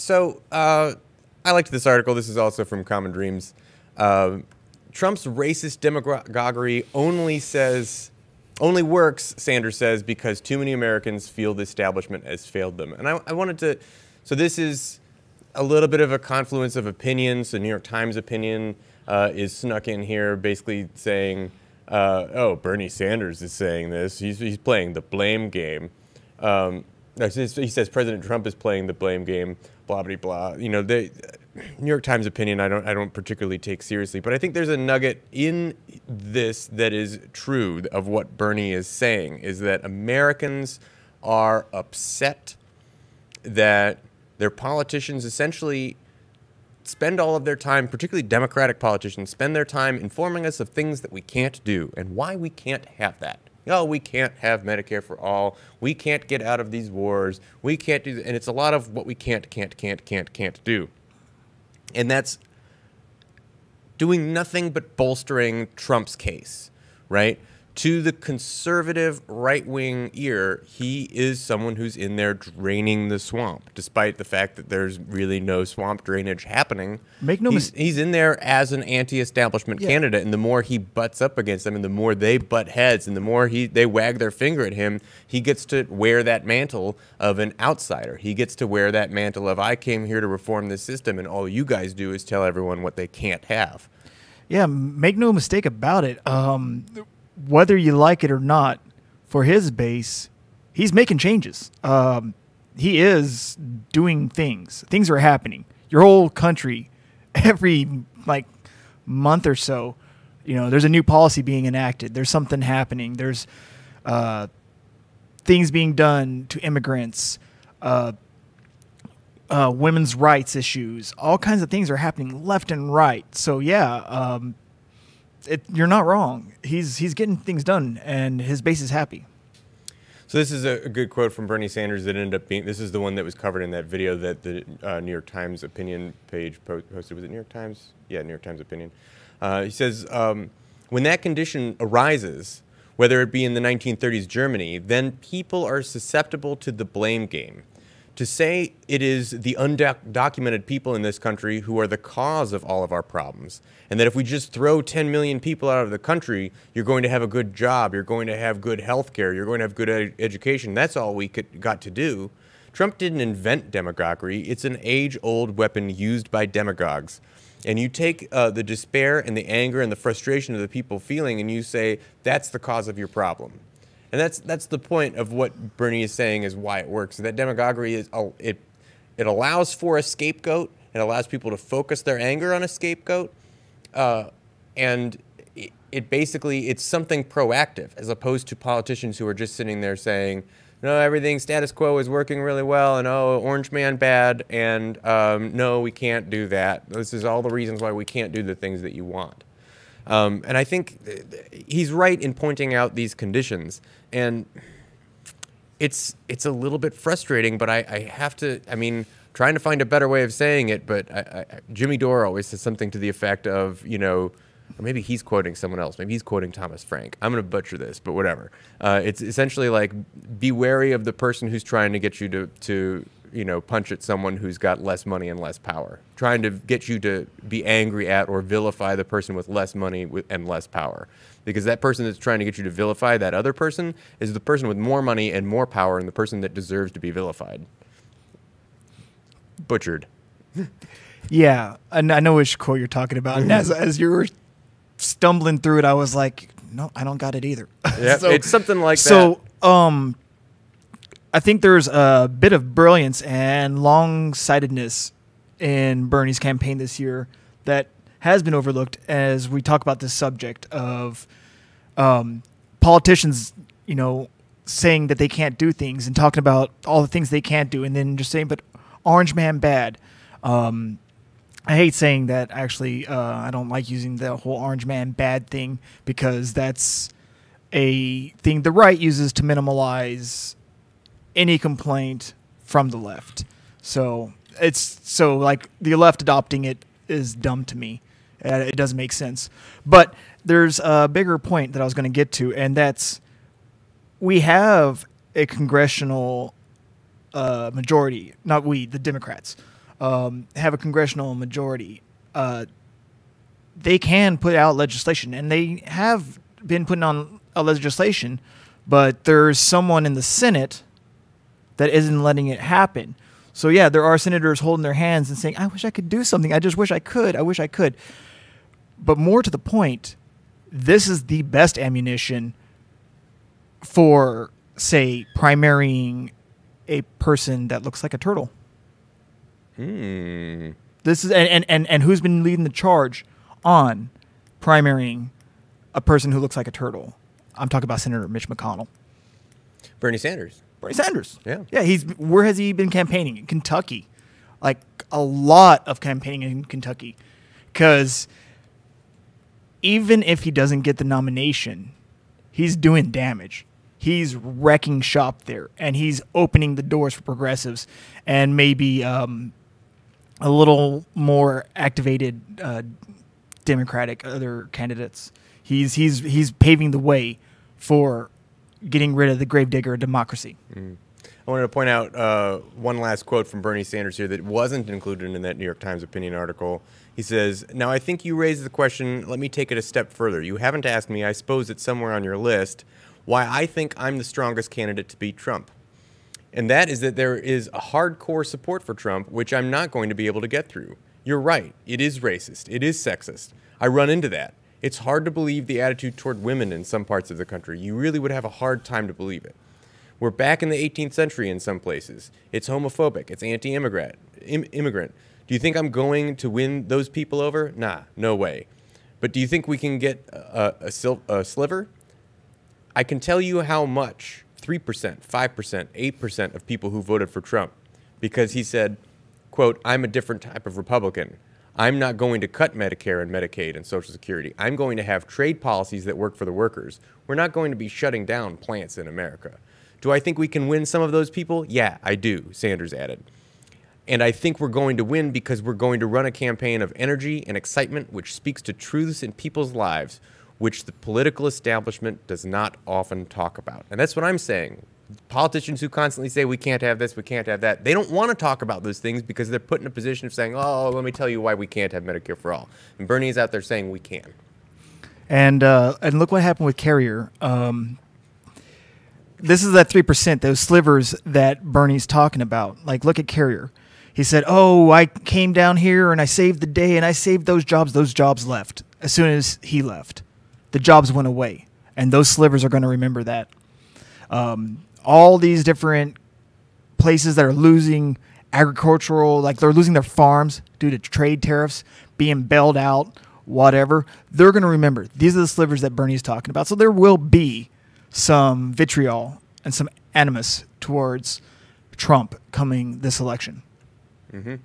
So I liked this article. This is also from Common Dreams. Trump's racist demagoguery only works, Sanders says, because too many Americans feel the establishment has failed them. And I wanted to, so this is a little bit of a confluence of opinions. The New York Times opinion is snuck in here, basically saying, oh, Bernie Sanders is saying this. He's playing the blame game. He says President Trump is playing the blame game, blah, blah, blah. You know, the New York Times opinion I don't particularly take seriously, but I think there's a nugget in this that is true of what Bernie is saying, is that Americans are upset that their politicians essentially spend all of their time, particularly Democratic politicians, spend their time informing us of things that we can't do and why we can't have that. Oh, we can't have Medicare for all. We can't get out of these wars. We can't do that. And it's a lot of what we can't do. And that's doing nothing but bolstering Trump's case, right? To the conservative right-wing ear, he is someone who's in there draining the swamp, despite the fact that there's really no swamp drainage happening. Make no mistake. He's in there as an anti-establishment candidate, and the more he butts up against them, and the more they butt heads, and the more they wag their finger at him, he gets to wear that mantle of an outsider. He gets to wear that mantle of, I came here to reform this system, and all you guys do is tell everyone what they can't have. Yeah, make no mistake about it. Whether you like it or not, for his base, he's making changes. He is doing things. Things are happening. Your whole country, every month or so, there's a new policy being enacted. There's something happening. There's things being done to immigrants, women's rights issues. All kinds of things are happening left and right. So yeah. You're not wrong. He's getting things done, and his base is happy. So this is a good quote from Bernie Sanders that ended up being, this is the one that was covered in that video that the New York Times opinion page posted. Was it New York Times? Yeah, New York Times opinion. He says, when that condition arises, whether it be in the 1930s Germany, then people are susceptible to the blame game. To say it is the undocumented people in this country who are the cause of all of our problems, and that if we just throw 10 million people out of the country, you're going to have a good job, you're going to have good health care, you're going to have good education, that's all we got to do. Trump didn't invent demagoguery. It's an age-old weapon used by demagogues. And you take the despair and the anger and the frustration of the people feeling, and you say, that's the cause of your problem. And that's the point of what Bernie is saying is why it works. That demagoguery is it allows for a scapegoat. It allows people to focus their anger on a scapegoat, and it basically it's something proactive as opposed to politicians who are just sitting there saying, no, everything status quo is working really well, and oh, orange man bad, and no, we can't do that. This is all the reasons why we can't do the things that you want. And I think he's right in pointing out these conditions, and it's a little bit frustrating, but I have to, trying to find a better way of saying it, but Jimmy Dore always says something to the effect of, or maybe he's quoting someone else, maybe he's quoting Thomas Frank. I'm going to butcher this, but whatever. It's essentially like, be wary of the person who's trying to get you to punch at someone who's got less money and less power, trying to get you to be angry at or vilify the person with less money and less power. Because that person that's trying to get you to vilify that other person is the person with more money and more power and the person that deserves to be vilified. Butchered. Yeah, and I know which quote you're talking about. And as you were stumbling through it, I was like, no, I don't got it either. Yeah, so, it's something like that. So, I think there's a bit of brilliance and long-sightedness in Bernie's campaign this year that has been overlooked as we talk about this subject of politicians, saying that they can't do things and talking about all the things they can't do and then just saying, but orange man bad. I hate saying that, actually. I don't like using the whole orange man bad thing because that's a thing the right uses to minimize any complaint from the left. So like the left adopting it is dumb to me. It doesn't make sense. But there's a bigger point that I was going to get to, and that's we have a congressional majority, not we, the Democrats. have a congressional majority, they can put out legislation, and they have been putting on a legislation, but there's someone in the Senate that isn't letting it happen. So yeah, there are senators holding their hands and saying, I wish I could do something. I just wish I could. I wish I could. But more to the point, this is the best ammunition for, say, primarying a person that looks like a turtle. This is and who's been leading the charge on primarying a person who looks like a turtle? I'm talking about Senator Mitch McConnell. Bernie Sanders. Bernie Sanders. Yeah. Yeah, where has he been campaigning? In Kentucky. Like a lot of campaigning in Kentucky. Because even if he doesn't get the nomination, he's doing damage. He's wrecking shop there, and he's opening the doors for progressives and maybe a little more activated Democratic other candidates. He's paving the way for getting rid of the gravedigger democracy. I wanted to point out one last quote from Bernie Sanders here that wasn't included in that New York Times opinion article. He says, "Now I think you raised the question, let me take it a step further. You haven't asked me, I suppose it's somewhere on your list, why I think I'm the strongest candidate to beat Trump. And that is that there is a hardcore support for Trump, which I'm not going to be able to get through. You're right, it is racist, it is sexist. I run into that. It's hard to believe the attitude toward women in some parts of the country. You really would have a hard time to believe it. We're back in the 18th century in some places. It's homophobic, it's anti-immigrant. Do you think I'm going to win those people over? Nah, no way. But do you think we can get a sliver? I can tell you how much, 3%, 5%, 8% of people who voted for Trump, because he said, quote, I'm a different type of Republican. I'm not going to cut Medicare and Medicaid and Social Security. I'm going to have trade policies that work for the workers. We're not going to be shutting down plants in America. Do I think we can win some of those people? Yeah, I do, Sanders added. And I think we're going to win because we're going to run a campaign of energy and excitement which speaks to truths in people's lives, which the political establishment does not often talk about. And that's what I'm saying. Politicians who constantly say we can't have this, we can't have that, they don't want to talk about those things because they're put in a position of saying, oh, let me tell you why we can't have Medicare for all. And Bernie is out there saying we can. And look what happened with Carrier. This is that 3%, those slivers that Bernie's talking about. Like, look at Carrier. He said, oh, I came down here and I saved the day and I saved those jobs. Those jobs left as soon as he left. The jobs went away. And those slivers are going to remember that. All these different places that are losing agricultural, like they're losing their farms due to trade tariffs, being bailed out, whatever, they're going to remember. These are the slivers that Bernie's talking about. So there will be some vitriol and some animus towards Trump coming this election. Mm-hmm.